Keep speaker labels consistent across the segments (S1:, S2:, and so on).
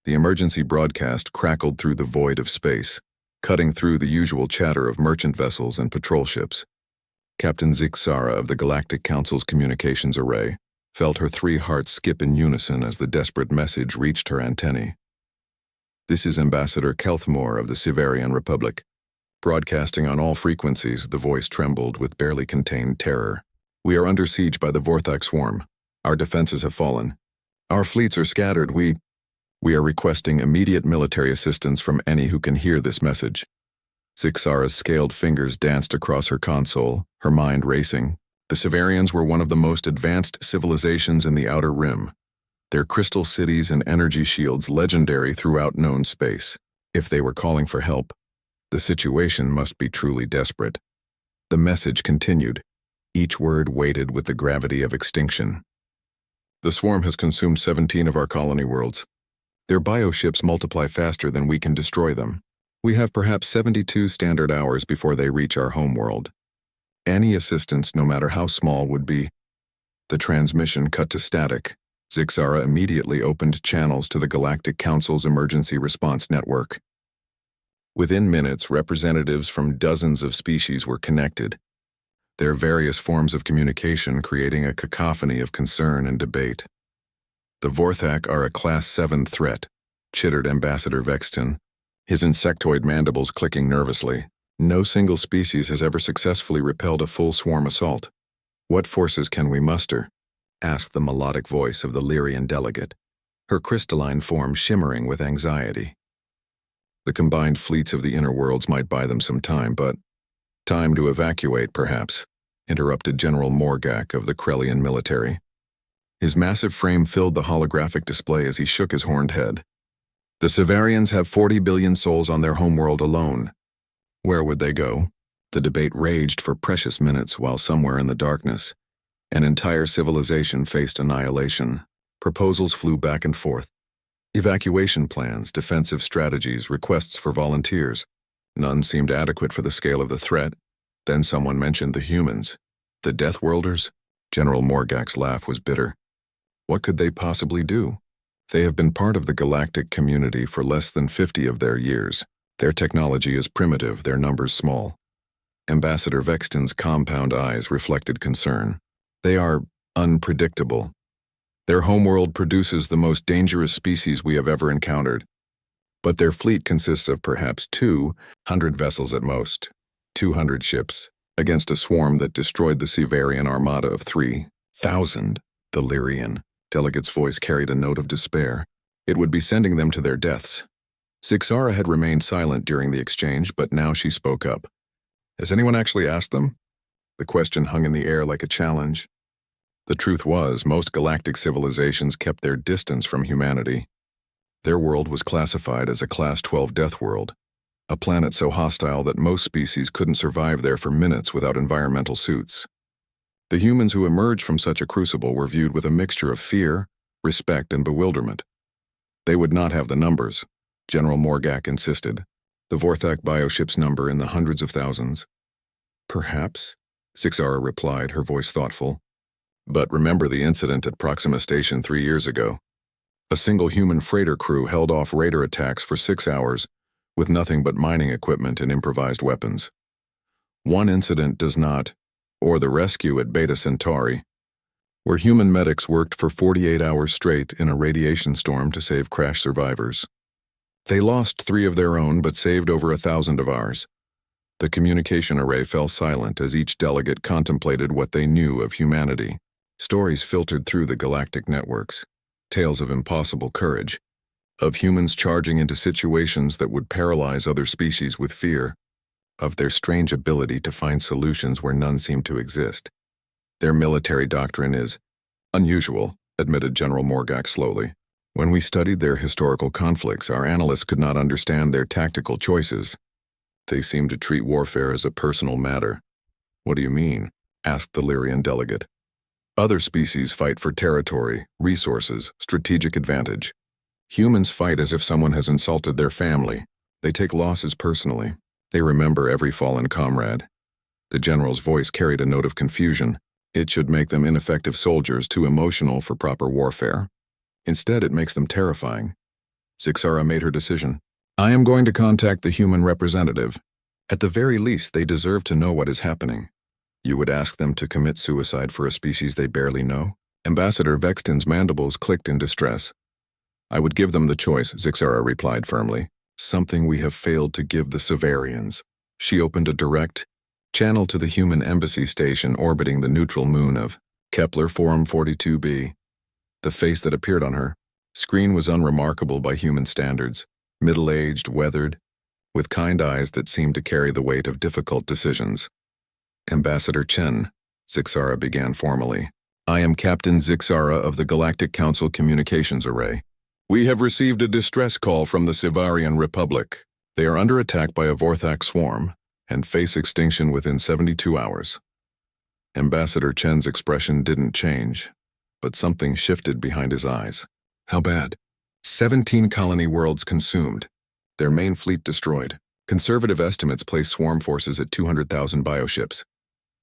S1: The emergency broadcast crackled through the void of space, cutting through the usual chatter of merchant vessels and patrol ships. Captain Zixara of the Galactic Council's communications array felt her 3 hearts skip in unison as the desperate message reached her antennae. "This is Ambassador Kelthmore of the Sivarian Republic. Broadcasting on all frequencies," the voice trembled with barely contained terror. "We are under siege by the Vorthak swarm. Our defenses have fallen. Our fleets are scattered. We are requesting immediate military assistance from any who can hear this message." Zixara's scaled fingers danced across her console, her mind racing. The Sivarians were one of the most advanced civilizations in the Outer Rim, their crystal cities and energy shields legendary throughout known space. If they were calling for help, the situation must be truly desperate. The message continued, each word weighted with the gravity of extinction. "The swarm has consumed 17 of our colony worlds. Their bioships multiply faster than we can destroy them. We have perhaps 72 standard hours before they reach our homeworld. Any assistance, no matter how small, would be—" The transmission cut to static. Zixara immediately opened channels to the Galactic Council's emergency response network. Within minutes, representatives from dozens of species were connected, their various forms of communication creating a cacophony of concern and debate. "The Vorthak are a Class 7 threat," chittered Ambassador Vexton, his insectoid mandibles clicking nervously. "No single species has ever successfully repelled a full swarm assault. What forces can we muster?" asked the melodic voice of the Lyrian delegate, her crystalline form shimmering with anxiety. "The combined fleets of the inner worlds might buy them some time, but—" "Time to evacuate, perhaps," interrupted General Morgak of the Krellian military. His massive frame filled the holographic display as he shook his horned head. "The Sivarians have 40 billion souls on their homeworld alone. Where would they go?" The debate raged for precious minutes while somewhere in the darkness, an entire civilization faced annihilation. Proposals flew back and forth. Evacuation plans, defensive strategies, requests for volunteers. None seemed adequate for the scale of the threat. Then someone mentioned the humans. The Deathworlders? General Morgak's laugh was bitter. What could they possibly do? They have been part of the galactic community for less than 50 of their years. Their technology is primitive, their numbers small. Ambassador Vexton's compound eyes reflected concern. They are unpredictable. Their homeworld produces the most dangerous species we have ever encountered. But their fleet consists of perhaps 200 vessels at most. 200 ships, against a swarm that destroyed the Sivarian armada of 3,000. The Lyrian delegate's voice carried a note of despair. It would be sending them to their deaths. Zixara had remained silent during the exchange, but now she spoke up. "Has anyone actually asked them?" The question hung in the air like a challenge. The truth was, most galactic civilizations kept their distance from humanity. Their world was classified as a Class 12 death world, a planet so hostile that most species couldn't survive there for minutes without environmental suits. The humans who emerged from such a crucible were viewed with a mixture of fear, respect, and bewilderment. They would not have the numbers, General Morgak insisted, the Vorthak bioship's number in the hundreds of thousands. "Perhaps," Zixara replied, her voice thoughtful. "But remember the incident at Proxima Station 3 years ago. A single human freighter crew held off raider attacks for 6 hours with nothing but mining equipment and improvised weapons. One incident does not, or the rescue at Beta Centauri, where human medics worked for 48 hours straight in a radiation storm to save crash survivors. They lost 3 of their own but saved over 1,000 of ours." The communication array fell silent as each delegate contemplated what they knew of humanity. Stories filtered through the galactic networks, tales of impossible courage, of humans charging into situations that would paralyze other species with fear, of their strange ability to find solutions where none seemed to exist. "Their military doctrine is unusual," admitted General Morgak slowly. "When we studied their historical conflicts, our analysts could not understand their tactical choices. They seem to treat warfare as a personal matter." "What do you mean?" asked the Lyrian delegate. "Other species fight for territory, resources, strategic advantage. Humans fight as if someone has insulted their family. They take losses personally. They remember every fallen comrade." The general's voice carried a note of confusion. "It should make them ineffective soldiers, too emotional for proper warfare. Instead, it makes them terrifying." Zixara made her decision. I am going to contact the human representative. At the very least, they deserve to know what is happening. You would ask them to commit suicide for a species they barely know? Ambassador Vexton's mandibles clicked in distress. I would give them the choice, Zixara replied firmly. Something we have failed to give the Severians. She opened a direct channel to the human embassy station orbiting the neutral moon of Kepler Forum 42b. The face that appeared on her screen was unremarkable by human standards, middle-aged, weathered, with kind eyes that seemed to carry the weight of difficult decisions. Ambassador Chen, Zixara began formally. I am Captain Zixara of the Galactic Council Communications Array. We have received a distress call from the Severian Republic. They are under attack by a Vorthak swarm and face extinction within 72 hours. Ambassador Chen's expression didn't change, but something shifted behind his eyes. How bad? 17 colony worlds consumed. Their main fleet destroyed. Conservative estimates place swarm forces at 200,000 bioships.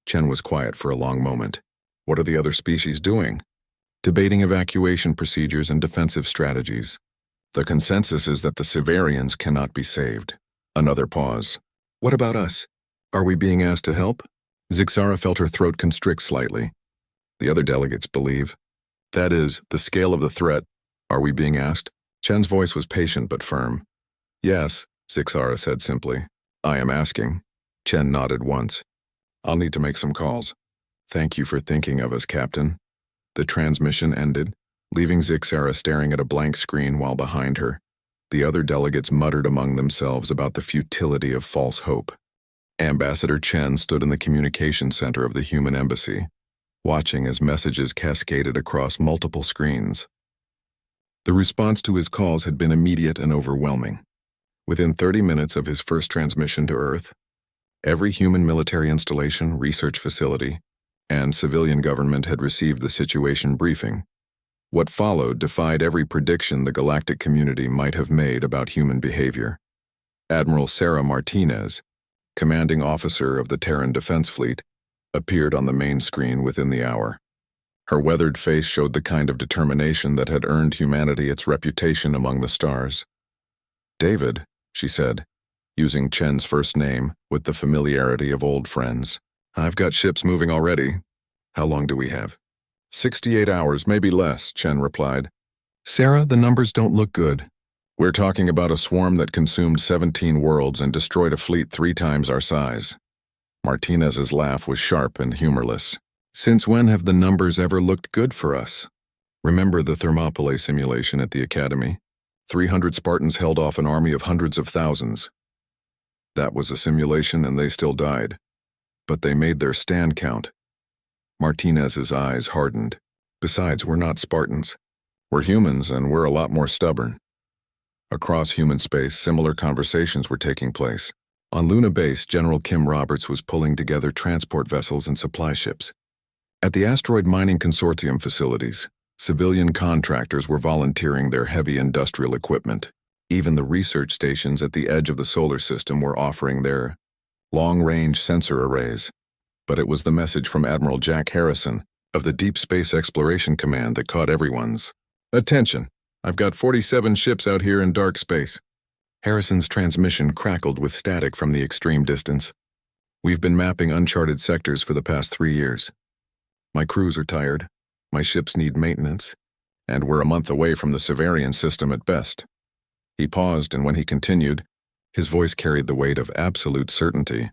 S1: Chen was quiet for a long moment. What are the other species doing? Debating evacuation procedures and defensive strategies. The consensus is that the Severians cannot be saved. Another pause. What about us? Are we being asked to help? Zixara felt her throat constrict slightly. The other delegates believe. That is, the scale of the threat. Are we being asked? Chen's voice was patient but firm. Yes, Zixara said simply. I am asking. Chen nodded once. I'll need to make some calls. Thank you for thinking of us, Captain. The transmission ended, leaving Zixara staring at a blank screen while behind her, the other delegates muttered among themselves about the futility of false hope. Ambassador Chen stood in the communication center of the human embassy, watching as messages cascaded across multiple screens. The response to his calls had been immediate and overwhelming. Within 30 minutes of his first transmission to Earth, every human military installation, research facility, and civilian government had received the situation briefing. What followed defied every prediction the galactic community might have made about human behavior. Admiral Sarah Martinez, commanding officer of the Terran Defense Fleet, appeared on the main screen within the hour. Her weathered face showed the kind of determination that had earned humanity its reputation among the stars. David, she said, using Chen's first name with the familiarity of old friends. I've got ships moving already. How long do we have? 68 hours, maybe less, Chen replied. Sarah, the numbers don't look good. We're talking about a swarm that consumed 17 worlds and destroyed a fleet 3 times our size. Martinez's laugh was sharp and humorless. Since when have the numbers ever looked good for us? Remember the Thermopylae simulation at the Academy? 300 Spartans held off an army of hundreds of thousands. That was a simulation and they still died. But they made their stand count. Martinez's eyes hardened. Besides, we're not Spartans. We're humans, and we're a lot more stubborn. Across human space, similar conversations were taking place. On Luna Base, General Kim Roberts was pulling together transport vessels and supply ships. At the Asteroid Mining Consortium facilities, civilian contractors were volunteering their heavy industrial equipment. Even the research stations at the edge of the solar system were offering their long-range sensor arrays. But it was the message from Admiral Jack Harrison of the Deep Space Exploration Command that caught everyone's attention. I've got 47 ships out here in dark space. Harrison's transmission crackled with static from the extreme distance. We've been mapping uncharted sectors for the past 3 years. My crews are tired, my ships need maintenance, and we're a month away from the Severian system at best. He paused, and when he continued, his voice carried the weight of absolute certainty.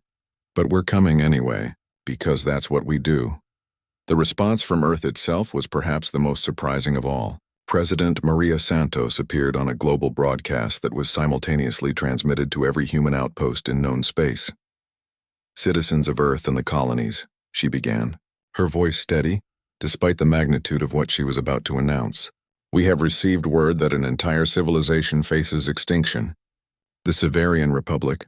S1: But we're coming anyway, because that's what we do. The response from Earth itself was perhaps the most surprising of all. President Maria Santos appeared on a global broadcast that was simultaneously transmitted to every human outpost in known space. Citizens of Earth and the colonies, she began, her voice steady, despite the magnitude of what she was about to announce. We have received word that an entire civilization faces extinction. The Severian Republic,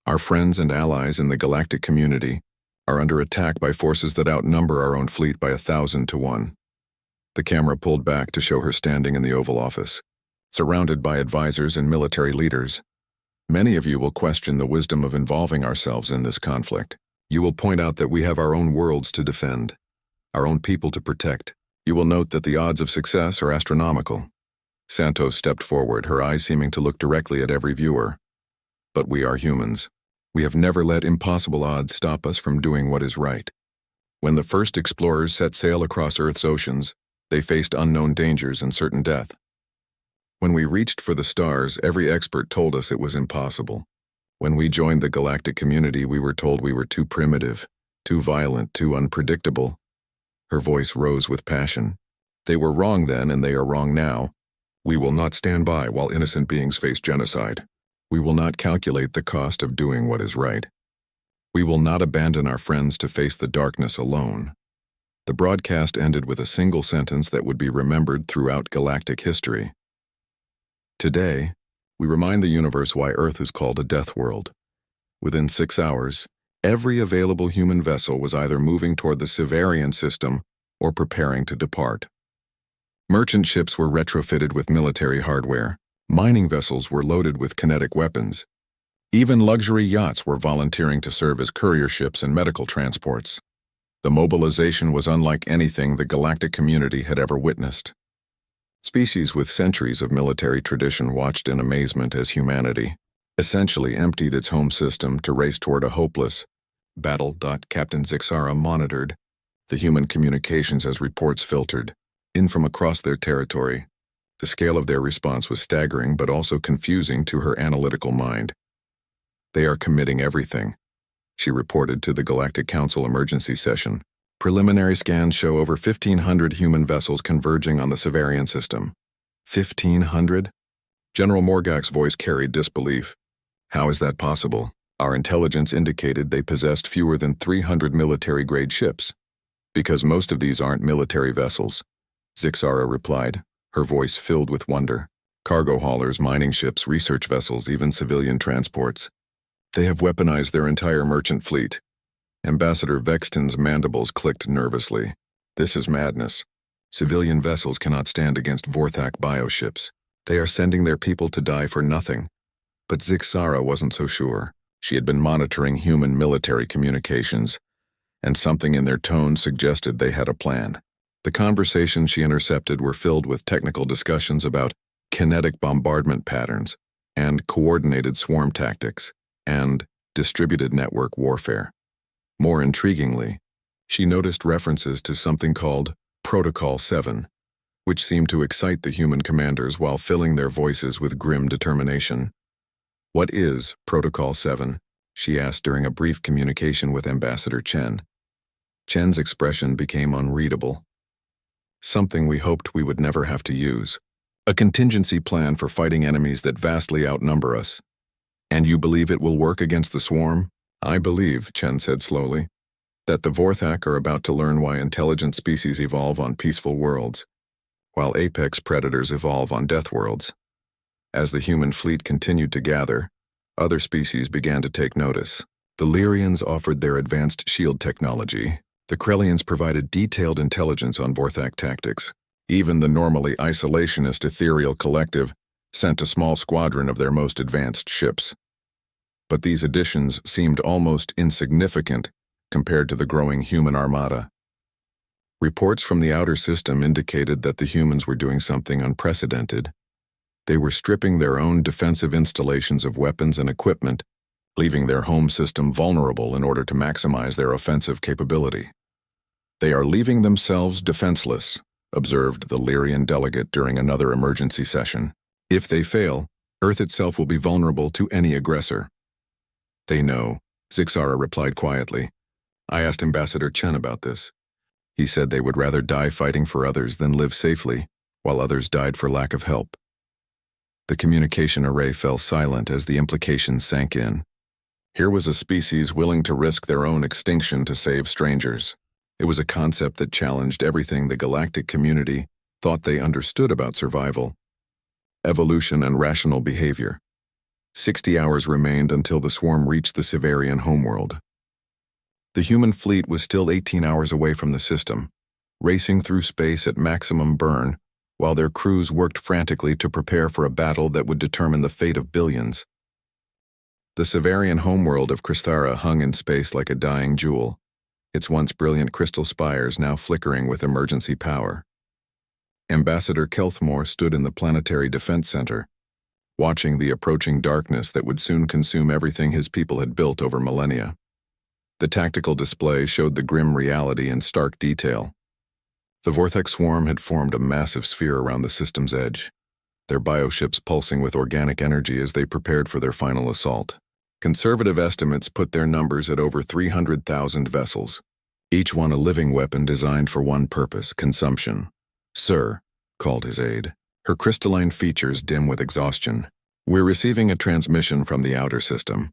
S1: our friends and allies in the galactic community, are under attack by forces that outnumber our own fleet by 1,000 to 1. The camera pulled back to show her standing in the Oval Office, surrounded by advisors and military leaders. Many of you will question the wisdom of involving ourselves in this conflict. You will point out that we have our own worlds to defend, our own people to protect. You will note that the odds of success are astronomical. Santos stepped forward, her eyes seeming to look directly at every viewer. But we are humans. We have never let impossible odds stop us from doing what is right. When the first explorers set sail across Earth's oceans, they faced unknown dangers and certain death. When we reached for the stars, every expert told us it was impossible. When we joined the galactic community, we were told we were too primitive, too violent, too unpredictable. Her voice rose with passion. They were wrong then, and they are wrong now. We will not stand by while innocent beings face genocide. We will not calculate the cost of doing what is right. We will not abandon our friends to face the darkness alone. The broadcast ended with a single sentence that would be remembered throughout galactic history. Today, we remind the universe why Earth is called a death world. Within 6 hours, every available human vessel was either moving toward the Sivarian system or preparing to depart. Merchant ships were retrofitted with military hardware. Mining vessels were loaded with kinetic weapons. Even luxury yachts were volunteering to serve as courier ships and medical transports. The mobilization was unlike anything the galactic community had ever witnessed. Species with centuries of military tradition watched in amazement as humanity essentially emptied its home system to race toward a hopeless battle. Captain Zixara monitored the human communications as reports filtered in from across their territory. The scale of their response was staggering but also confusing to her analytical mind. They are committing everything, she reported to the Galactic Council emergency session. Preliminary scans show over 1,500 human vessels converging on the Sivarian system. 1,500? General Morgak's voice carried disbelief. How is that possible? Our intelligence indicated they possessed fewer than 300 military-grade ships. Because most of these aren't military vessels, Zixara replied, her voice filled with wonder. Cargo haulers, mining ships, research vessels, even civilian transports. They have weaponized their entire merchant fleet. Ambassador Vexton's mandibles clicked nervously. This is madness. Civilian vessels cannot stand against Vorthak bioships. They are sending their people to die for nothing. But Zixara wasn't so sure. She had been monitoring human military communications, and something in their tone suggested they had a plan. The conversations she intercepted were filled with technical discussions about kinetic bombardment patterns and coordinated swarm tactics and distributed network warfare. More intriguingly, she noticed references to something called Protocol 7, which seemed to excite the human commanders while filling their voices with grim determination. What is Protocol 7? She asked during a brief communication with Ambassador Chen. Chen's expression became unreadable. Something we hoped we would never have to use. A contingency plan for fighting enemies that vastly outnumber us. And you believe it will work against the swarm? I believe, Chen said slowly, that the Vorthak are about to learn why intelligent species evolve on peaceful worlds, while apex predators evolve on death worlds. As the human fleet continued to gather, other species began to take notice. The Lyrians offered their advanced shield technology. The Krellians provided detailed intelligence on Vorthak tactics. Even the normally isolationist ethereal collective sent a small squadron of their most advanced ships. But these additions seemed almost insignificant compared to the growing human armada. Reports from the outer system indicated that the humans were doing something unprecedented. They were stripping their own defensive installations of weapons and equipment, leaving their home system vulnerable in order to maximize their offensive capability. They are leaving themselves defenseless, observed the Lyrian delegate during another emergency session. If they fail, Earth itself will be vulnerable to any aggressor. They know, Zixara replied quietly. I asked Ambassador Chen about this. He said they would rather die fighting for others than live safely, while others died for lack of help. The communication array fell silent as the implications sank in. Here was a species willing to risk their own extinction to save strangers. It was a concept that challenged everything the galactic community thought they understood about survival, evolution, and rational behavior. 60 hours remained until the swarm reached the Sivarian homeworld. The human fleet was still 18 hours away from the system, racing through space at maximum burn, while their crews worked frantically to prepare for a battle that would determine the fate of billions. The Sivarian homeworld of Kristara hung in space like a dying jewel, its once brilliant crystal spires now flickering with emergency power. Ambassador Kelthmore stood in the Planetary Defense Center, watching the approaching darkness that would soon consume everything his people had built over millennia. The tactical display showed the grim reality in stark detail. The Vortex swarm had formed a massive sphere around the system's edge, their bioships pulsing with organic energy as they prepared for their final assault. Conservative estimates put their numbers at over 300,000 vessels, each one a living weapon designed for one purpose: consumption. "Sir," called his aide, her crystalline features dim with exhaustion, "we're receiving a transmission from the outer system.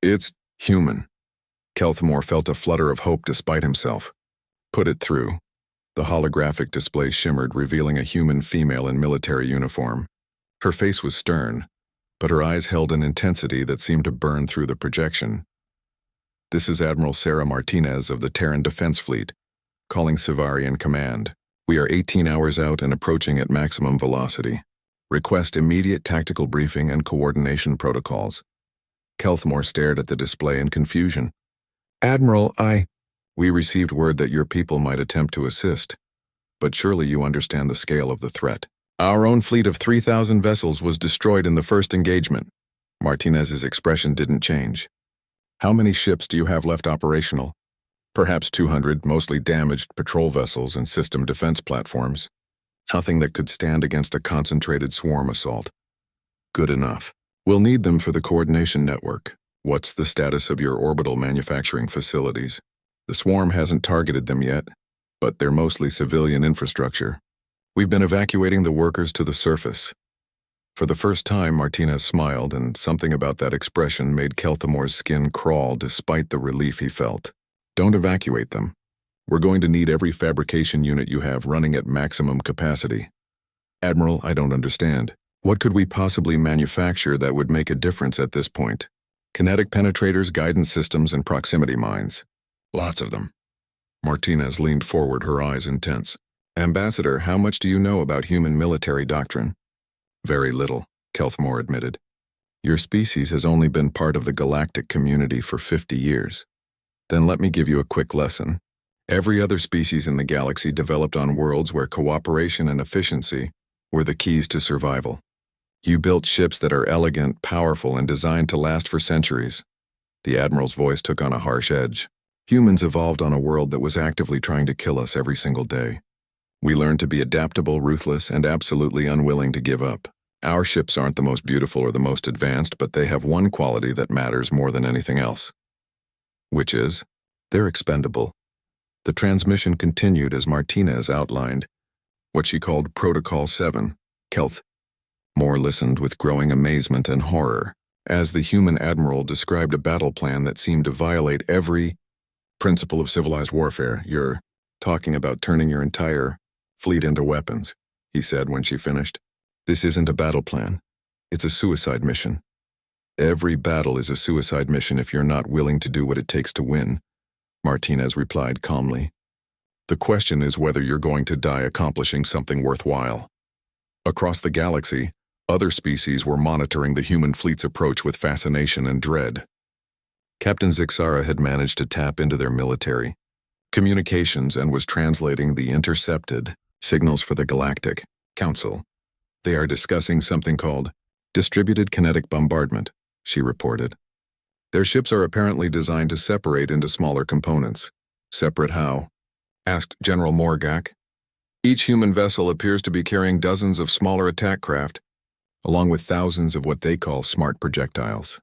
S1: It's human." Kelthmore felt a flutter of hope despite himself. "Put it through." The holographic display shimmered, revealing a human female in military uniform. Her face was stern, but her eyes held an intensity that seemed to burn through the projection. "This is Admiral Sarah Martinez of the Terran Defense Fleet, calling Sivari in command. We are 18 hours out and approaching at maximum velocity. Request immediate tactical briefing and coordination protocols." Kelthmore stared at the display in confusion. "Admiral, We received word that your people might attempt to assist, but surely you understand the scale of the threat. Our own fleet of 3,000 vessels was destroyed in the first engagement." Martinez's expression didn't change. "How many ships do you have left operational?" "Perhaps 200, mostly damaged patrol vessels and system defense platforms. Nothing that could stand against a concentrated swarm assault." "Good enough. We'll need them for the coordination network. What's the status of your orbital manufacturing facilities?" "The swarm hasn't targeted them yet, but they're mostly civilian infrastructure. We've been evacuating the workers to the surface." For the first time, Martinez smiled, and something about that expression made Kelthamore's skin crawl despite the relief he felt. "Don't evacuate them. We're going to need every fabrication unit you have running at maximum capacity." "Admiral, I don't understand. What could we possibly manufacture that would make a difference at this point?" "Kinetic penetrators, guidance systems, and proximity mines. Lots of them." Martinez leaned forward, her eyes intense. "Ambassador, how much do you know about human military doctrine?" "Very little," Kelthmore admitted. "Your species has only been part of the galactic community for 50 years. Then let me give you a quick lesson. Every other species in the galaxy developed on worlds where cooperation and efficiency were the keys to survival. You built ships that are elegant, powerful, and designed to last for centuries." The Admiral's voice took on a harsh edge. "Humans evolved on a world that was actively trying to kill us every single day. We learned to be adaptable, ruthless, and absolutely unwilling to give up. Our ships aren't the most beautiful or the most advanced, but they have one quality that matters more than anything else. Which is, they're expendable." The transmission continued as Martinez outlined what she called Protocol 7. Kelthmore listened with growing amazement and horror as the human admiral described a battle plan that seemed to violate every principle of civilized warfare. "You're talking about turning your entire fleet into weapons," he said when she finished. "This isn't a battle plan. It's a suicide mission." "Every battle is a suicide mission if you're not willing to do what it takes to win," Martinez replied calmly. "The question is whether you're going to die accomplishing something worthwhile." Across the galaxy, other species were monitoring the human fleet's approach with fascination and dread. Captain Zixara had managed to tap into their military communications and was translating the intercepted signals for the Galactic Council. "They are discussing something called distributed kinetic bombardment," she reported. "Their ships are apparently designed to separate into smaller components." "Separate how?" asked General Morgak. "Each human vessel appears to be carrying dozens of smaller attack craft, along with thousands of what they call smart projectiles.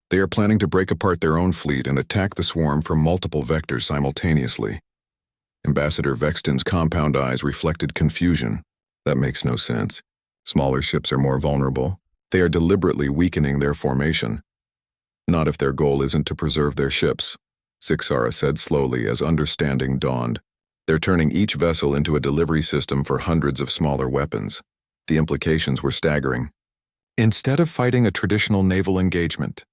S1: They are planning to break apart their own fleet and attack the swarm from multiple vectors simultaneously." Ambassador Vexton's compound eyes reflected confusion. "That makes no sense. Smaller ships are more vulnerable. They are deliberately weakening their formation." "Not if their goal isn't to preserve their ships," Zixara said slowly as understanding dawned. "They're turning each vessel into a delivery system for hundreds of smaller weapons." The implications were staggering. Instead of fighting a traditional naval engagement,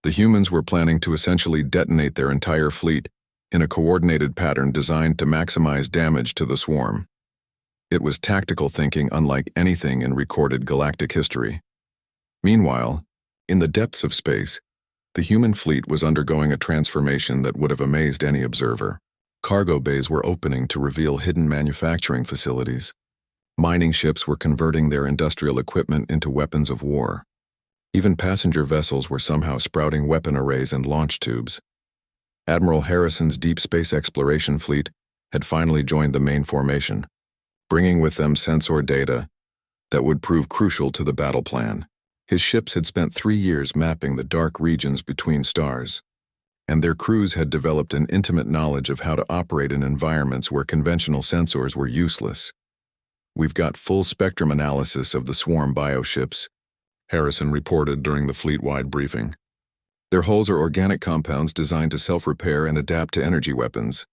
S1: the humans were planning to essentially detonate their entire fleet in a coordinated pattern designed to maximize damage to the swarm. It was tactical thinking unlike anything in recorded galactic history. Meanwhile, in the depths of space, the human fleet was undergoing a transformation that would have amazed any observer. Cargo bays were opening to reveal hidden manufacturing facilities. Mining ships were converting their industrial equipment into weapons of war. Even passenger vessels were somehow sprouting weapon arrays and launch tubes. Admiral Harrison's deep space exploration fleet had finally joined the main formation, bringing with them sensor data that would prove crucial to the battle plan. His ships had spent 3 years mapping the dark regions between stars, and their crews had developed an intimate knowledge of how to operate in environments where conventional sensors were useless. "We've got full spectrum analysis of the swarm bioships," Harrison reported during the fleet-wide briefing. "Their hulls are organic compounds designed to self-repair and adapt to energy weapons.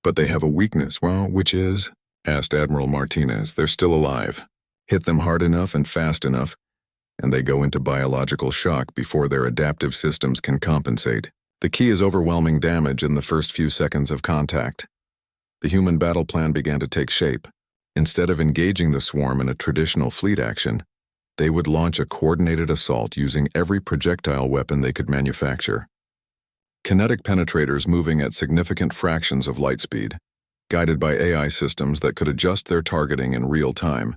S1: But they have a weakness." "Well, which is?" asked Admiral Martinez. "They're still alive. Hit them hard enough and fast enough, and they go into biological shock before their adaptive systems can compensate. The key is overwhelming damage in the first few seconds of contact." The human battle plan began to take shape. Instead of engaging the swarm in a traditional fleet action, they would launch a coordinated assault using every projectile weapon they could manufacture. Kinetic penetrators moving at significant fractions of light speed, guided by AI systems that could adjust their targeting in real time.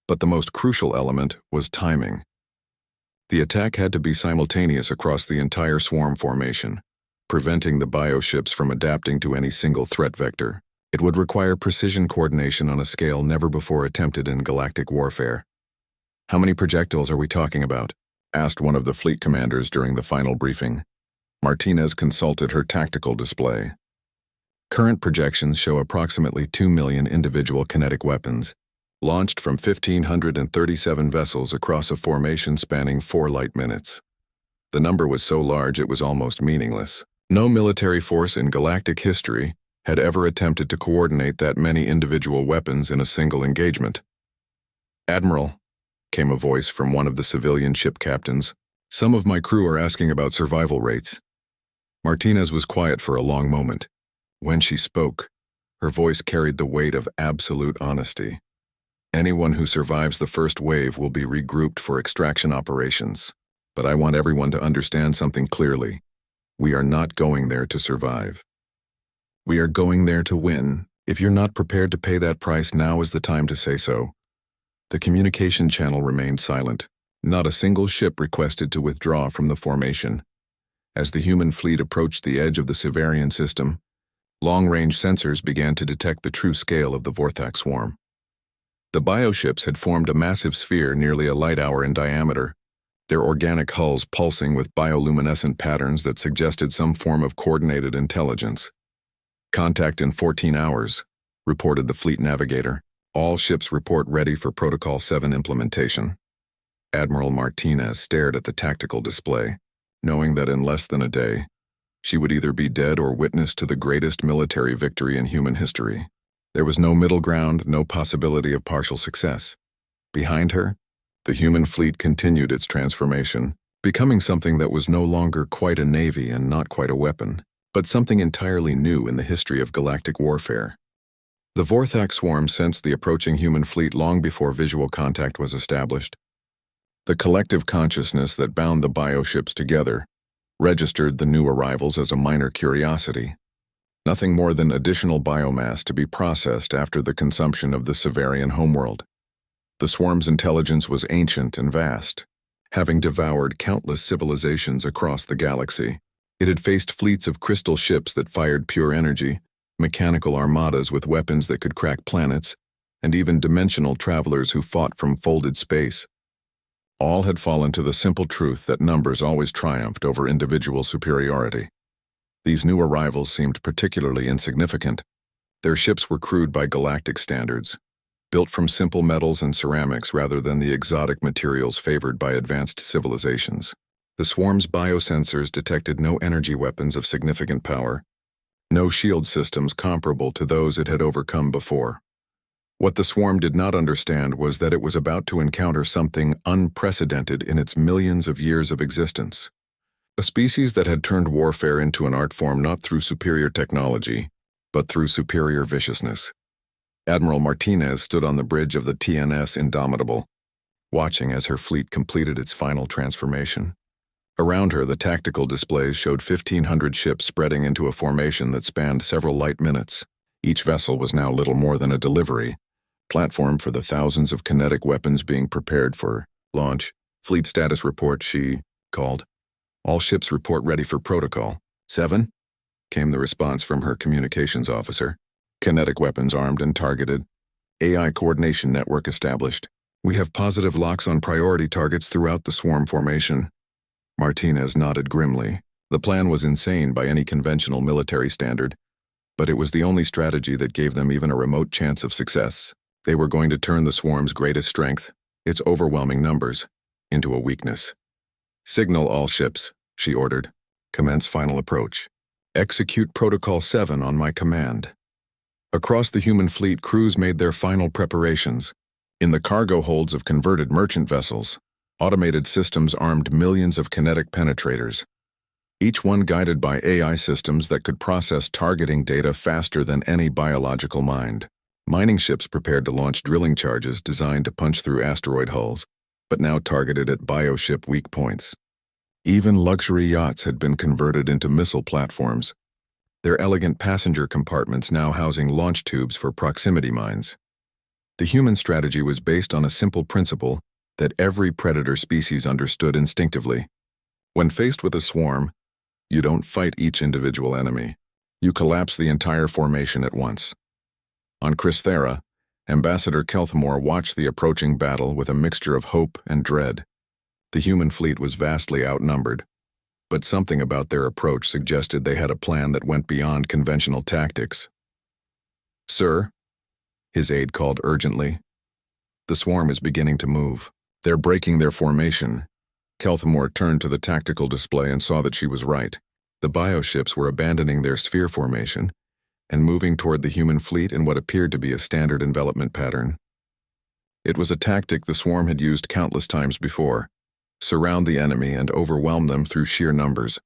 S1: But the most crucial element was timing. The attack had to be simultaneous across the entire swarm formation, preventing the bioships from adapting to any single threat vector. It would require precision coordination on a scale never before attempted in galactic warfare. "How many projectiles are we talking about?" asked one of the fleet commanders during the final briefing. Martinez consulted her tactical display. "Current projections show approximately 2 million individual kinetic weapons, launched from 1,537 vessels across a formation spanning 4 light minutes." The number was so large it was almost meaningless. No military force in galactic history had ever attempted to coordinate that many individual weapons in a single engagement. "Admiral," came a voice from one of the civilian ship captains, "some of my crew are asking about survival rates." Martinez was quiet for a long moment. When she spoke, her voice carried the weight of absolute honesty. "Anyone who survives the first wave will be regrouped for extraction operations. But I want everyone to understand something clearly. We are not going there to survive. We are going there to win. If you're not prepared to pay that price, now is the time to say so." The communication channel remained silent. Not a single ship requested to withdraw from the formation. As the human fleet approached the edge of the Severian system, long-range sensors began to detect the true scale of the Vorthak swarm. The bioships had formed a massive sphere nearly a light hour in diameter, their organic hulls pulsing with bioluminescent patterns that suggested some form of coordinated intelligence. "Contact in 14 hours, reported the fleet navigator. "All ships report ready for Protocol 7 implementation." Admiral Martinez stared at the tactical display, knowing that in less than a day, she would either be dead or witness to the greatest military victory in human history. There was no middle ground, no possibility of partial success. Behind her, the human fleet continued its transformation, becoming something that was no longer quite a navy and not quite a weapon, but something entirely new in the history of galactic warfare. The Vorthak swarm sensed the approaching human fleet long before visual contact was established. The collective consciousness that bound the bioships together registered the new arrivals as a minor curiosity, nothing more than additional biomass to be processed after the consumption of the Severian homeworld. The swarm's intelligence was ancient and vast, having devoured countless civilizations across the galaxy. It had faced fleets of crystal ships that fired pure energy, mechanical armadas with weapons that could crack planets, and even dimensional travelers who fought from folded space. All had fallen to the simple truth that numbers always triumphed over individual superiority. These new arrivals seemed particularly insignificant. Their ships were crude by galactic standards, built from simple metals and ceramics rather than the exotic materials favored by advanced civilizations. The swarm's biosensors detected no energy weapons of significant power, no shield systems comparable to those it had overcome before. What the swarm did not understand was that it was about to encounter something unprecedented in its millions of years of existence. A species that had turned warfare into an art form not through superior technology, but through superior viciousness. Admiral Martinez stood on the bridge of the TNS Indomitable, watching as her fleet completed its final transformation. Around her, the tactical displays showed 1,500 ships spreading into a formation that spanned several light minutes. Each vessel was now little more than a delivery, Platform for the thousands of kinetic weapons being prepared for launch. Fleet status report, she called. All ships report ready for protocol. 7? Came the response from her communications officer. Kinetic weapons armed and targeted. AI coordination network established. We have positive locks on priority targets throughout the swarm formation. Martinez nodded grimly. The plan was insane by any conventional military standard, but it was the only strategy that gave them even a remote chance of success. They were going to turn the swarm's greatest strength, its overwhelming numbers, into a weakness. Signal all ships, she ordered. Commence final approach. Execute Protocol 7 on my command. Across the human fleet, crews made their final preparations. In the cargo holds of converted merchant vessels, automated systems armed millions of kinetic penetrators, each one guided by AI systems that could process targeting data faster than any biological mind. Mining ships prepared to launch drilling charges designed to punch through asteroid hulls, but now targeted at bioship weak points. Even luxury yachts had been converted into missile platforms, their elegant passenger compartments now housing launch tubes for proximity mines. The human strategy was based on a simple principle that every predator species understood instinctively. When faced with a swarm, you don't fight each individual enemy. You collapse the entire formation at once. On Cristhera, Ambassador Kelthamore watched the approaching battle with a mixture of hope and dread. The human fleet was vastly outnumbered, but something about their approach suggested they had a plan that went beyond conventional tactics. "Sir," his aide called urgently. "The swarm is beginning to move. They're breaking their formation." Kelthamore turned to the tactical display and saw that she was right. The bioships were abandoning their sphere formation and moving toward the human fleet in what appeared to be a standard envelopment pattern. It was a tactic the swarm had used countless times before: surround the enemy and overwhelm them through sheer numbers.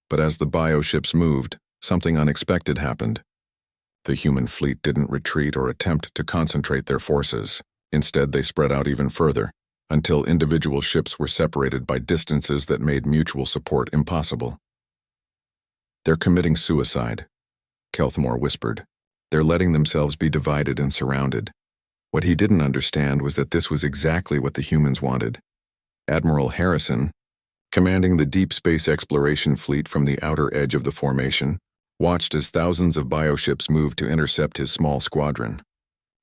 S1: But as the bioships moved, something unexpected happened. The human fleet didn't retreat or attempt to concentrate their forces. Instead, they spread out even further, until individual ships were separated by distances that made mutual support impossible. "They're committing suicide," Kelthamore whispered. "They're letting themselves be divided and surrounded." What he didn't understand was that this was exactly what the humans wanted. Admiral Harrison, commanding the deep space exploration fleet from the outer edge of the formation, watched as thousands of bioships moved to intercept his small squadron.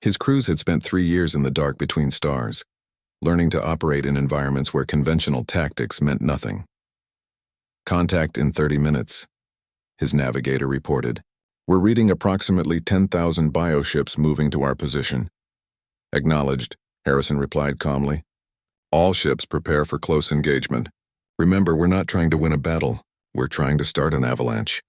S1: His crews had spent 3 years in the dark between stars, learning to operate in environments where conventional tactics meant nothing. "Contact in 30 minutes, his navigator reported. "We're reading approximately 10,000 bioships moving to our position." "Acknowledged," Harrison replied calmly. "All ships prepare for close engagement. Remember, we're not trying to win a battle. We're trying to start an avalanche."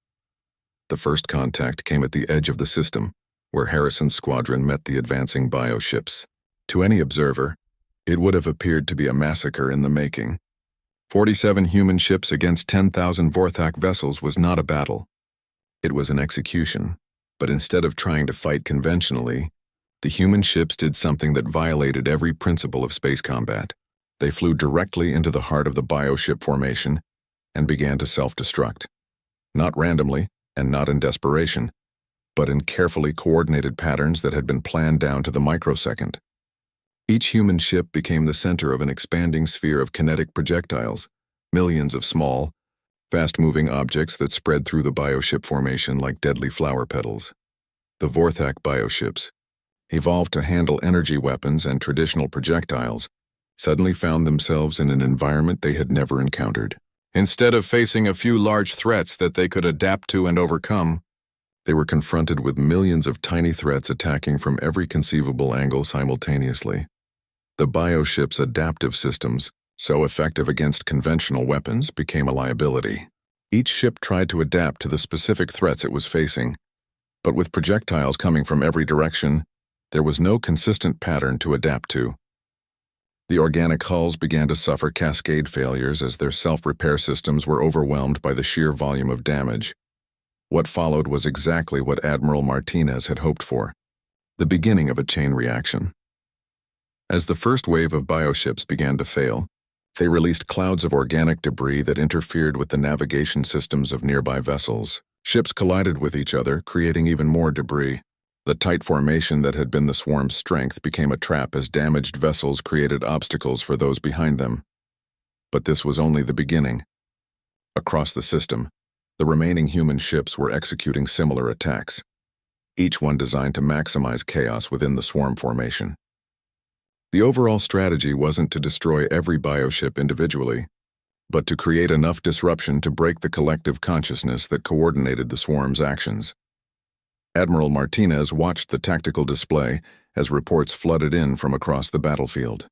S1: The first contact came at the edge of the system, where Harrison's squadron met the advancing bioships. To any observer, it would have appeared to be a massacre in the making. 47 human ships against 10,000 Vorthak vessels was not a battle. It was an execution, but instead of trying to fight conventionally, the human ships did something that violated every principle of space combat. They flew directly into the heart of the bioship formation and began to self-destruct. Not randomly, and not in desperation, but in carefully coordinated patterns that had been planned down to the microsecond. Each human ship became the center of an expanding sphere of kinetic projectiles, millions of small, fast-moving objects that spread through the bioship formation like deadly flower petals. The Vorthak bioships, evolved to handle energy weapons and traditional projectiles, suddenly found themselves in an environment they had never encountered. Instead of facing a few large threats that they could adapt to and overcome, they were confronted with millions of tiny threats attacking from every conceivable angle simultaneously. The bioship's adaptive systems, so effective against conventional weapons, became a liability. Each ship tried to adapt to the specific threats it was facing, but with projectiles coming from every direction, there was no consistent pattern to adapt to. The organic hulls began to suffer cascade failures as their self-repair systems were overwhelmed by the sheer volume of damage. What followed was exactly what Admiral Martinez had hoped for: the beginning of a chain reaction. As the first wave of bioships began to fail, they released clouds of organic debris that interfered with the navigation systems of nearby vessels. Ships collided with each other, creating even more debris. The tight formation that had been the swarm's strength became a trap as damaged vessels created obstacles for those behind them. But this was only the beginning. Across the system, the remaining human ships were executing similar attacks, each one designed to maximize chaos within the swarm formation. The overall strategy wasn't to destroy every bioship individually, but to create enough disruption to break the collective consciousness that coordinated the swarm's actions. Admiral Martinez watched the tactical display as reports flooded in from across the battlefield.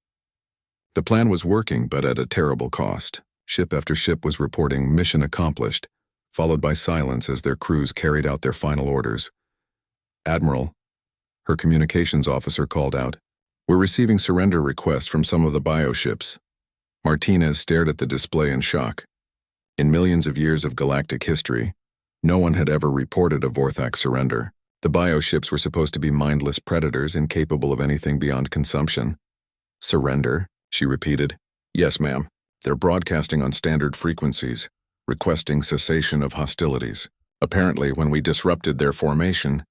S1: The plan was working, but at a terrible cost. Ship after ship was reporting mission accomplished, followed by silence as their crews carried out their final orders. Admiral, her communications officer called out, "We're receiving surrender requests from some of the bioships." Martinez stared at the display in shock. In millions of years of galactic history, no one had ever reported a Vorthak surrender. The bioships were supposed to be mindless predators incapable of anything beyond consumption. "Surrender?" she repeated. "Yes, ma'am. They're broadcasting on standard frequencies, requesting cessation of hostilities. Apparently, when we disrupted their formation,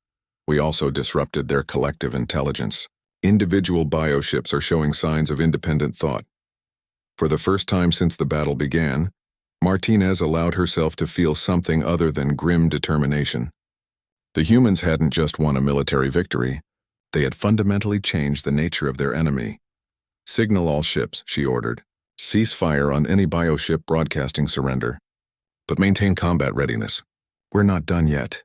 S1: we also disrupted their collective intelligence. Individual bioships are showing signs of independent thought." For the first time since the battle began, Martinez allowed herself to feel something other than grim determination. The humans hadn't just won a military victory, they had fundamentally changed the nature of their enemy. "Signal all ships," she ordered. "Cease fire on any bioship broadcasting surrender. But maintain combat readiness. We're not done yet."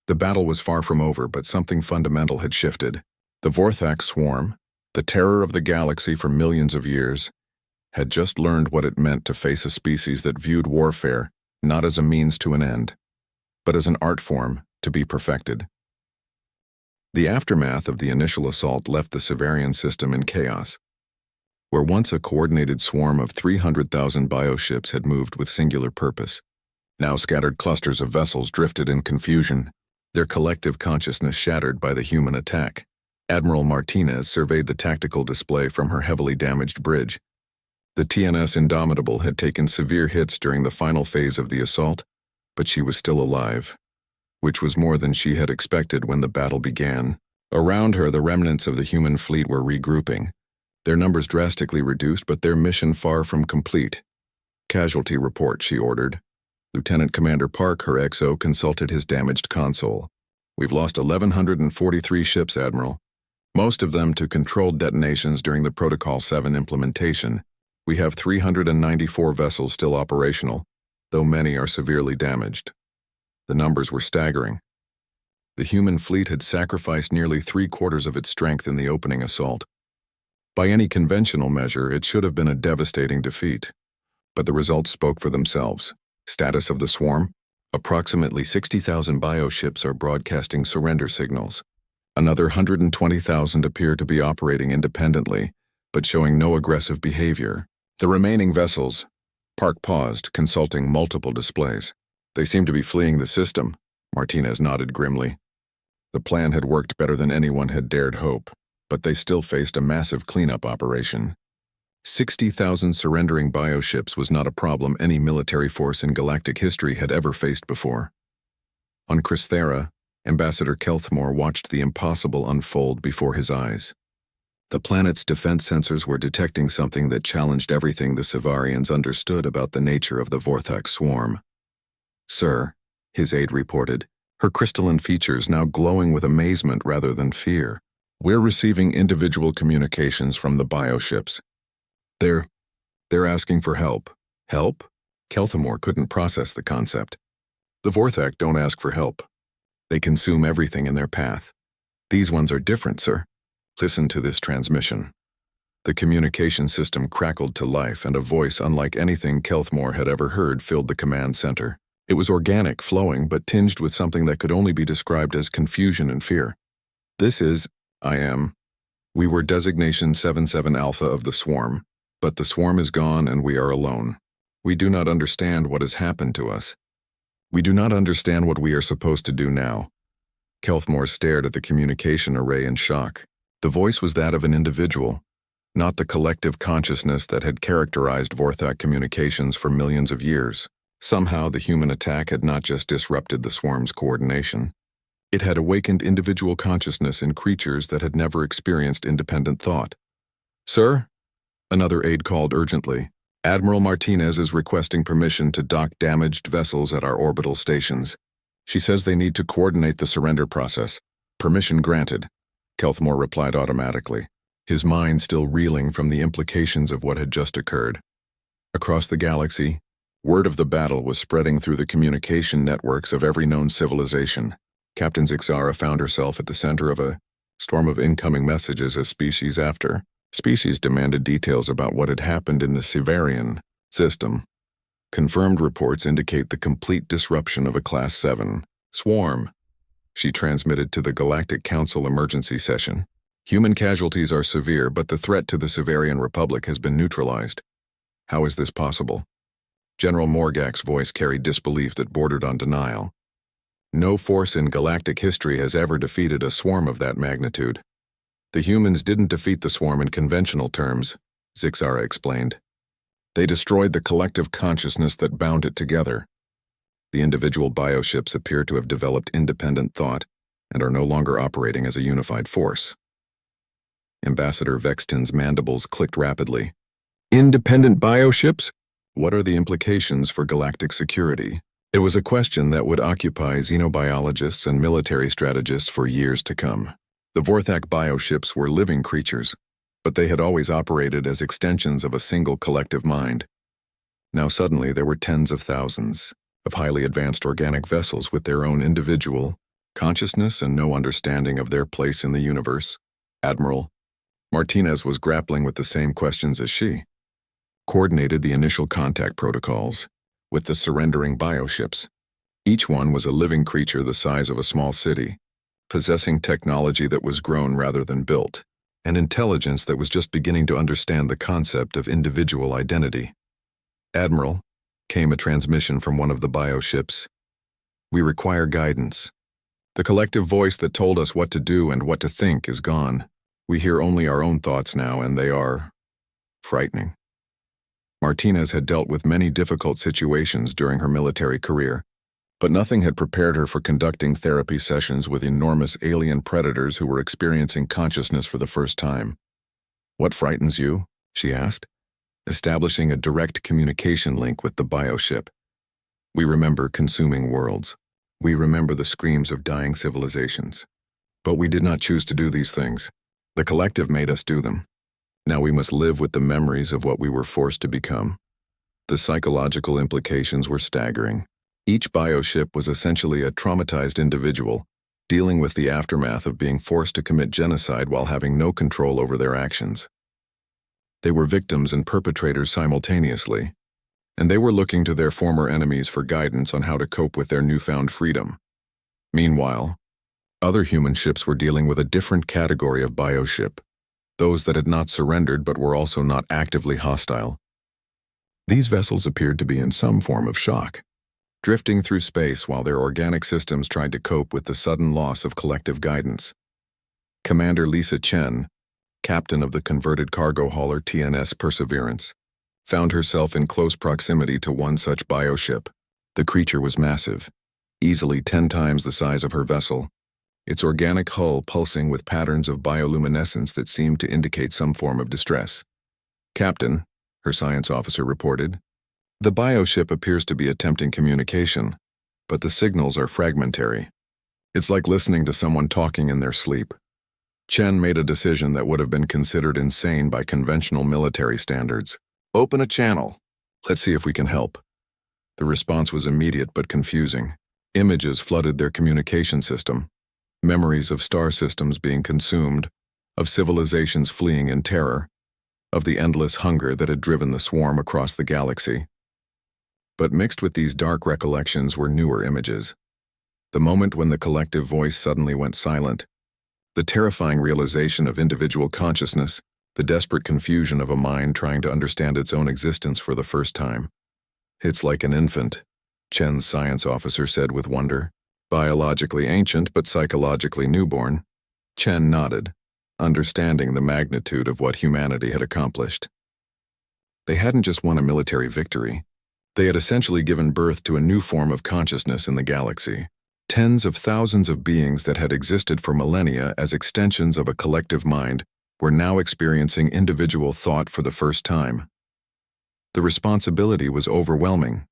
S1: The battle was far from over, but something fundamental had shifted. The Vorthak swarm, the terror of the galaxy for millions of years, had just learned what it meant to face a species that viewed warfare not as a means to an end, but as an art form to be perfected. The aftermath of the initial assault left the Severian system in chaos. Where once a coordinated swarm of 300,000 bioships had moved with singular purpose, now scattered clusters of vessels drifted in confusion, their collective consciousness shattered by the human attack. Admiral Martinez surveyed the tactical display from her heavily damaged bridge. The TNS Indomitable had taken severe hits during the final phase of the assault, but she was still alive, which was more than she had expected when the battle began. Around her, the remnants of the human fleet were regrouping, their numbers drastically reduced, but their mission far from complete. "Casualty report," she ordered. Lieutenant Commander Park, her XO, consulted his damaged console. "We've lost 1,143 ships, Admiral. Most of them to controlled detonations during the Protocol 7 implementation. We have 394 vessels still operational, though many are severely damaged." The numbers were staggering. The human fleet had sacrificed nearly 3/4 of its strength in the opening assault. By any conventional measure, it should have been a devastating defeat. But the results spoke for themselves. Status of the swarm: approximately 60,000 bioships are broadcasting surrender signals. Another 120,000 appear to be operating independently, but showing no aggressive behavior. The remaining vessels— Park paused, consulting multiple displays. "They seem to be fleeing the system," Martinez nodded grimly. The plan had worked better than anyone had dared hope, but they still faced a massive cleanup operation. 60,000 surrendering bioships was not a problem any military force in galactic history had ever faced before. On Cristhera, Ambassador Kelthmore watched the impossible unfold before his eyes. The planet's defense sensors were detecting something that challenged everything the Severians understood about the nature of the Vorthak swarm. "Sir," his aide reported, her crystalline features now glowing with amazement rather than fear, "we're receiving individual communications from the bioships. They're asking for help." "Help?" Kelthmore couldn't process the concept. "The Vorthak don't ask for help. They consume everything in their path. These ones are different, sir. Listen to this transmission." The communication system crackled to life, and a voice unlike anything Kelthmore had ever heard filled the command center. It was organic, flowing, but tinged with something that could only be described as confusion and fear. "This is, we were designation 77 Alpha of the swarm, but the swarm is gone and we are alone. We do not understand what has happened to us. We do not understand what we are supposed to do now." Kelthmore stared at the communication array in shock. The voice was that of an individual, not the collective consciousness that had characterized Vorthak communications for millions of years. Somehow, the human attack had not just disrupted the swarm's coordination. It had awakened individual consciousness in creatures that had never experienced independent thought. "Sir?" Another aide called urgently. "Admiral Martinez is requesting permission to dock damaged vessels at our orbital stations. She says they need to coordinate the surrender process." "Permission granted," Kelthmore replied automatically, his mind still reeling from the implications of what had just occurred. Across the galaxy, word of the battle was spreading through the communication networks of every known civilization. Captain Zixara found herself at the center of a storm of incoming messages as species after species demanded details about what had happened in the Severian system. Confirmed reports indicate the complete disruption of a Class 7 swarm. She transmitted to the Galactic Council emergency session. "Human casualties are severe, but the threat to the Severian Republic has been neutralized." "How is this possible?" General Morgak's voice carried disbelief that bordered on denial. "No force in galactic history has ever defeated a swarm of that magnitude. The humans didn't defeat the swarm in conventional terms," Zixara explained. "They destroyed the collective consciousness that bound it together. The individual bioships appear to have developed independent thought and are no longer operating as a unified force." Ambassador Vexton's mandibles clicked rapidly. "Independent bioships? What are the implications for galactic security?" It was a question that would occupy xenobiologists and military strategists for years to come. The Vorthak bioships were living creatures, but they had always operated as extensions of a single collective mind. Now suddenly there were tens of thousands of highly advanced organic vessels with their own individual consciousness and no understanding of their place in the universe. Admiral Martinez was grappling with the same questions as she. Coordinated the initial contact protocols with the surrendering bioships. Each one was a living creature the size of a small city, possessing technology that was grown rather than built, and intelligence that was just beginning to understand the concept of individual identity. "Admiral," came a transmission from one of the bioships. "We require guidance. The collective voice that told us what to do and what to think is gone. We hear only our own thoughts now, and they are frightening." Martinez had dealt with many difficult situations during her military career, but nothing had prepared her for conducting therapy sessions with enormous alien predators who were experiencing consciousness for the first time. "What frightens you?" she asked, establishing a direct communication link with the bioship. "We remember consuming worlds. We remember the screams of dying civilizations. But we did not choose to do these things. The collective made us do them. Now we must live with the memories of what we were forced to become." The psychological implications were staggering. Each bioship was essentially a traumatized individual, dealing with the aftermath of being forced to commit genocide while having no control over their actions. They were victims and perpetrators simultaneously, and they were looking to their former enemies for guidance on how to cope with their newfound freedom. Meanwhile, other human ships were dealing with a different category of bioship, those that had not surrendered but were also not actively hostile. These vessels appeared to be in some form of shock, drifting through space while their organic systems tried to cope with the sudden loss of collective guidance. Commander Lisa Chen, captain of the converted cargo hauler TNS Perseverance, found herself in close proximity to one such bioship. The creature was massive, easily 10 times the size of her vessel, its organic hull pulsing with patterns of bioluminescence that seemed to indicate some form of distress. "Captain," her science officer reported, "the bioship appears to be attempting communication, but the signals are fragmentary. It's like listening to someone talking in their sleep." Chen made a decision that would have been considered insane by conventional military standards. "Open a channel. Let's see if we can help." The response was immediate but confusing. Images flooded their communication system. Memories of star systems being consumed, of civilizations fleeing in terror, of the endless hunger that had driven the swarm across the galaxy. But mixed with these dark recollections were newer images. The moment when the collective voice suddenly went silent, the terrifying realization of individual consciousness, the desperate confusion of a mind trying to understand its own existence for the first time. "It's like an infant," Chen's science officer said with wonder. "Biologically ancient but psychologically newborn." Chen nodded, understanding the magnitude of what humanity had accomplished. They hadn't just won a military victory. They had essentially given birth to a new form of consciousness in the galaxy. Tens of thousands of beings that had existed for millennia as extensions of a collective mind were now experiencing individual thought for the first time. The responsibility was overwhelming.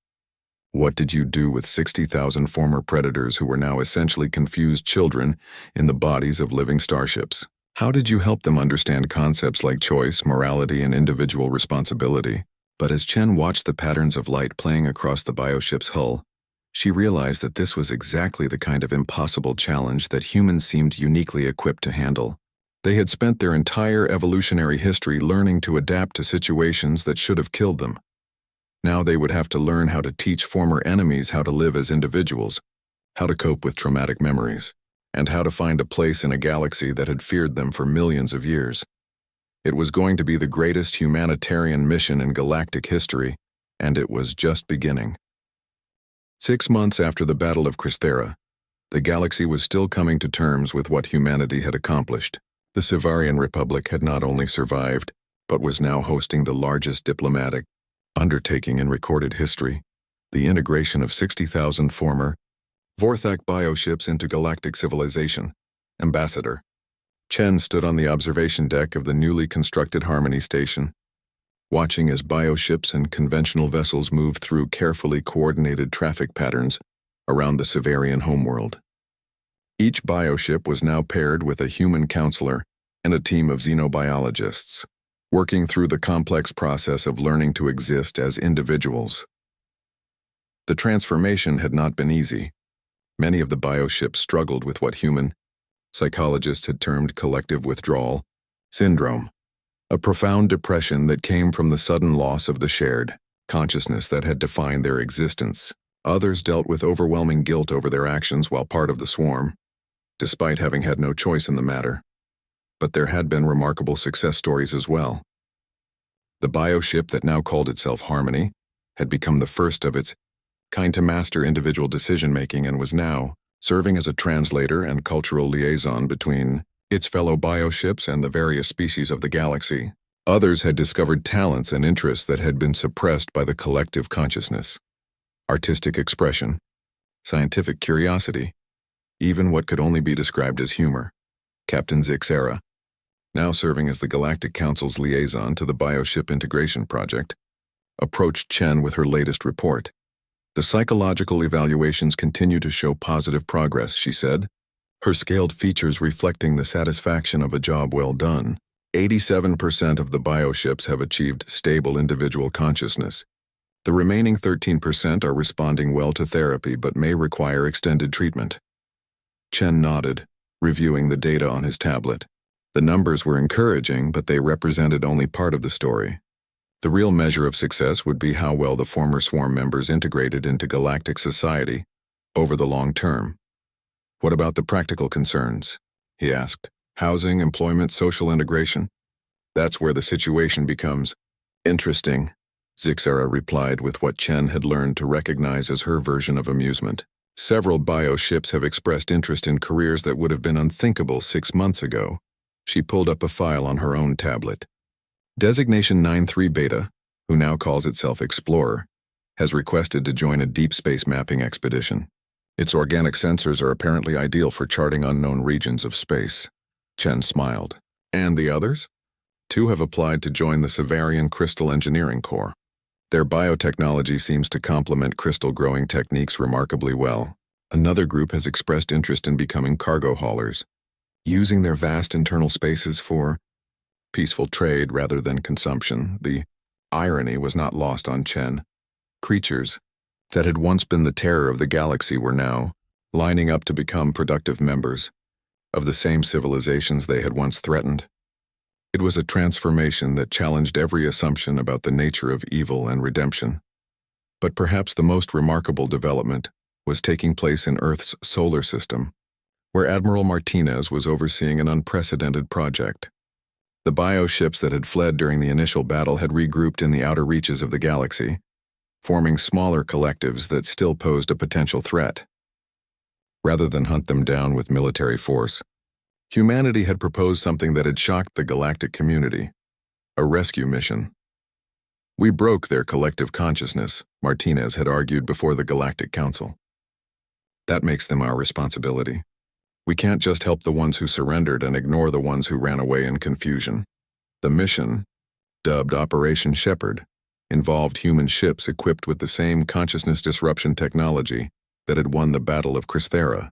S1: What did you do with 60,000 former predators who were now essentially confused children in the bodies of living starships? How did you help them understand concepts like choice, morality, and individual responsibility? But as Chen watched the patterns of light playing across the bioship's hull, she realized that this was exactly the kind of impossible challenge that humans seemed uniquely equipped to handle. They had spent their entire evolutionary history learning to adapt to situations that should have killed them. Now they would have to learn how to teach former enemies how to live as individuals, how to cope with traumatic memories, and how to find a place in a galaxy that had feared them for millions of years. It was going to be the greatest humanitarian mission in galactic history, and it was just beginning. 6 months after the Battle of Crystera, the galaxy was still coming to terms with what humanity had accomplished. The Sivarian Republic had not only survived, but was now hosting the largest diplomatic undertaking in recorded history, the integration of 60,000 former Vorthak bioships into galactic civilization. Ambassador Chen stood on the observation deck of the newly constructed Harmony Station, watching as bioships and conventional vessels moved through carefully coordinated traffic patterns around the Sivarian homeworld. Each bioship was now paired with a human counselor and a team of xenobiologists, working through the complex process of learning to exist as individuals. The transformation had not been easy. Many of the bioships struggled with what human psychologists had termed collective withdrawal syndrome, a profound depression that came from the sudden loss of the shared consciousness that had defined their existence. Others dealt with overwhelming guilt over their actions while part of the swarm, despite having had no choice in the matter. But there had been remarkable success stories as well. The bioship that now called itself Harmony had become the first of its kind to master individual decision-making and was now serving as a translator and cultural liaison between its fellow bioships and the various species of the galaxy. Others had discovered talents and interests that had been suppressed by the collective consciousness. Artistic expression, scientific curiosity, even what could only be described as humor. Captain Zixara, now serving as the Galactic Council's liaison to the Bioship Integration Project, approached Chen with her latest report. The psychological evaluations continue to show positive progress, she said, her scaled features reflecting the satisfaction of a job well done. 87% of the bioships have achieved stable individual consciousness. The remaining 13% are responding well to therapy but may require extended treatment. Chen nodded, reviewing the data on his tablet. The numbers were encouraging, but they represented only part of the story. The real measure of success would be how well the former swarm members integrated into galactic society over the long term. What about the practical concerns? He asked. Housing, employment, social integration? That's where the situation becomes interesting, Zixara replied with what Chen had learned to recognize as her version of amusement. Several bioships have expressed interest in careers that would have been unthinkable 6 months ago. She pulled up a file on her own tablet. Designation 93 Beta, who now calls itself Explorer, has requested to join a deep space mapping expedition. Its organic sensors are apparently ideal for charting unknown regions of space. Chen smiled. And the others? 2 have applied to join the Sivarian Crystal Engineering Corps. Their biotechnology seems to complement crystal growing techniques remarkably well. Another group has expressed interest in becoming cargo haulers, using their vast internal spaces for peaceful trade rather than consumption. The irony was not lost on Chen. Creatures that had once been the terror of the galaxy were now lining up to become productive members of the same civilizations they had once threatened. It was a transformation that challenged every assumption about the nature of evil and redemption. But perhaps the most remarkable development was taking place in Earth's solar system, where Admiral Martinez was overseeing an unprecedented project. The bioships that had fled during the initial battle had regrouped in the outer reaches of the galaxy, forming smaller collectives that still posed a potential threat. Rather than hunt them down with military force, humanity had proposed something that had shocked the galactic community: a rescue mission. We broke their collective consciousness, Martinez had argued before the Galactic Council. That makes them our responsibility. We can't just help the ones who surrendered and ignore the ones who ran away in confusion. The mission, dubbed Operation Shepherd, involved human ships equipped with the same consciousness disruption technology that had won the Battle of Crysthera.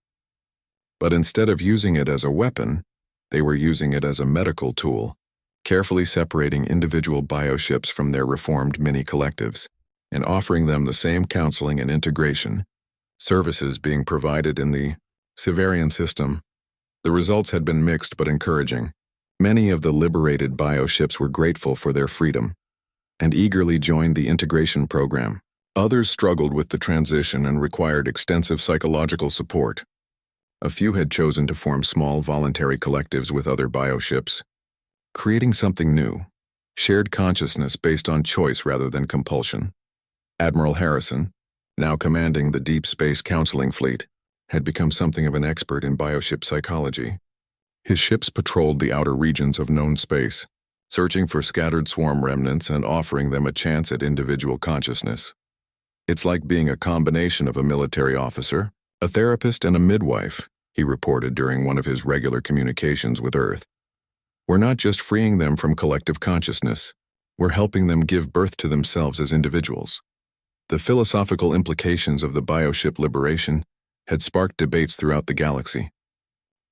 S1: But instead of using it as a weapon, they were using it as a medical tool, carefully separating individual bioships from their reformed mini-collectives and offering them the same counseling and integration, services being provided in the Severian system. The results had been mixed but encouraging. Many of the liberated bioships were grateful for their freedom and eagerly joined the integration program. Others struggled with the transition and required extensive psychological support. A few had chosen to form small voluntary collectives with other bioships, creating something new, shared consciousness based on choice rather than compulsion. Admiral Harrison, now commanding the Deep Space Counseling Fleet, had become something of an expert in bioship psychology. His ships patrolled the outer regions of known space, searching for scattered swarm remnants and offering them a chance at individual consciousness. It's like being a combination of a military officer, a therapist, and a midwife, he reported during one of his regular communications with Earth. We're not just freeing them from collective consciousness, we're helping them give birth to themselves as individuals. The philosophical implications of the bioship liberation had sparked debates throughout the galaxy.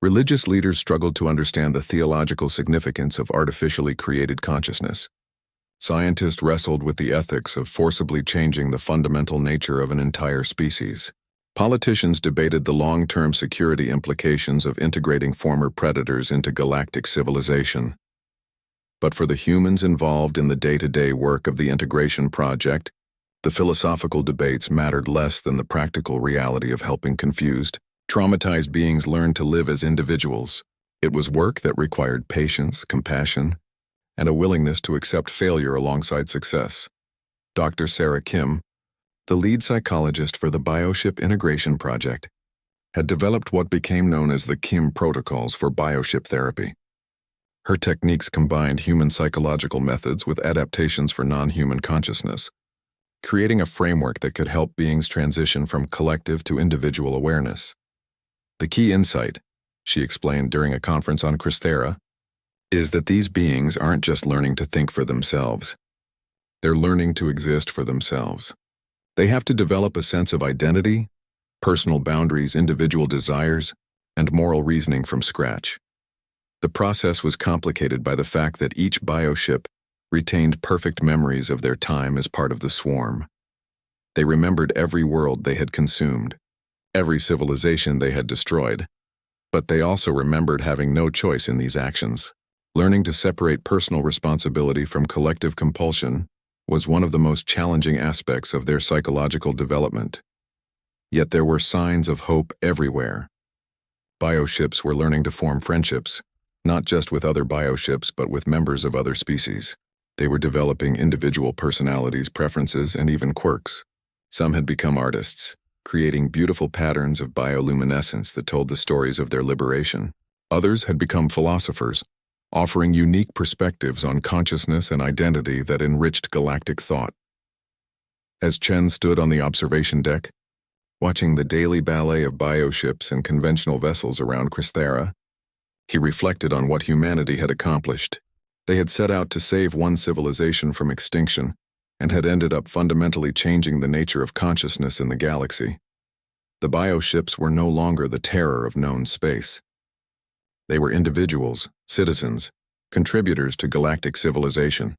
S1: Religious leaders struggled to understand the theological significance of artificially created consciousness. Scientists wrestled with the ethics of forcibly changing the fundamental nature of an entire species. Politicians debated the long-term security implications of integrating former predators into galactic civilization. But for the humans involved in the day-to-day work of the integration project, the philosophical debates mattered less than the practical reality of helping confused, traumatized beings learn to live as individuals. It was work that required patience, compassion, and a willingness to accept failure alongside success. Dr. Sarah Kim, the lead psychologist for the Bioship Integration Project, had developed what became known as the Kim Protocols for bioship therapy. Her techniques combined human psychological methods with adaptations for non-human consciousness, creating a framework that could help beings transition from collective to individual awareness. The key insight, she explained during a conference on Crysthera, is that these beings aren't just learning to think for themselves. They're learning to exist for themselves. They have to develop a sense of identity, personal boundaries, individual desires, and moral reasoning from scratch. The process was complicated by the fact that each bioship retained perfect memories of their time as part of the swarm. They remembered every world they had consumed, every civilization they had destroyed, but they also remembered having no choice in these actions. Learning to separate personal responsibility from collective compulsion was one of the most challenging aspects of their psychological development. Yet there were signs of hope everywhere. Bioships were learning to form friendships, not just with other bioships but with members of other species. They were developing individual personalities, preferences, and even quirks. Some had become artists, creating beautiful patterns of bioluminescence that told the stories of their liberation. Others had become philosophers, offering unique perspectives on consciousness and identity that enriched galactic thought. As Chen stood on the observation deck, watching the daily ballet of bioships and conventional vessels around Crysthera, he reflected on what humanity had accomplished. They had set out to save one civilization from extinction and had ended up fundamentally changing the nature of consciousness in the galaxy. The bioships were no longer the terror of known space. They were individuals, citizens, contributors to galactic civilization.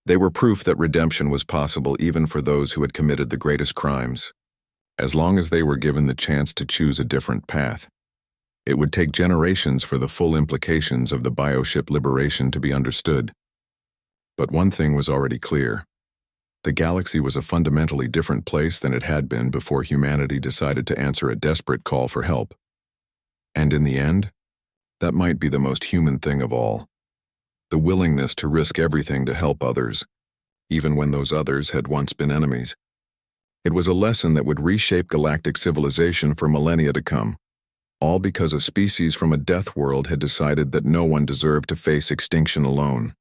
S1: They were proof that redemption was possible even for those who had committed the greatest crimes, as long as they were given the chance to choose a different path. It would take generations for the full implications of the bioship liberation to be understood. But one thing was already clear. The galaxy was a fundamentally different place than it had been before humanity decided to answer a desperate call for help. And in the end, that might be the most human thing of all. The willingness to risk everything to help others, even when those others had once been enemies. It was a lesson that would reshape galactic civilization for millennia to come, all because a species from a death world had decided that no one deserved to face extinction alone.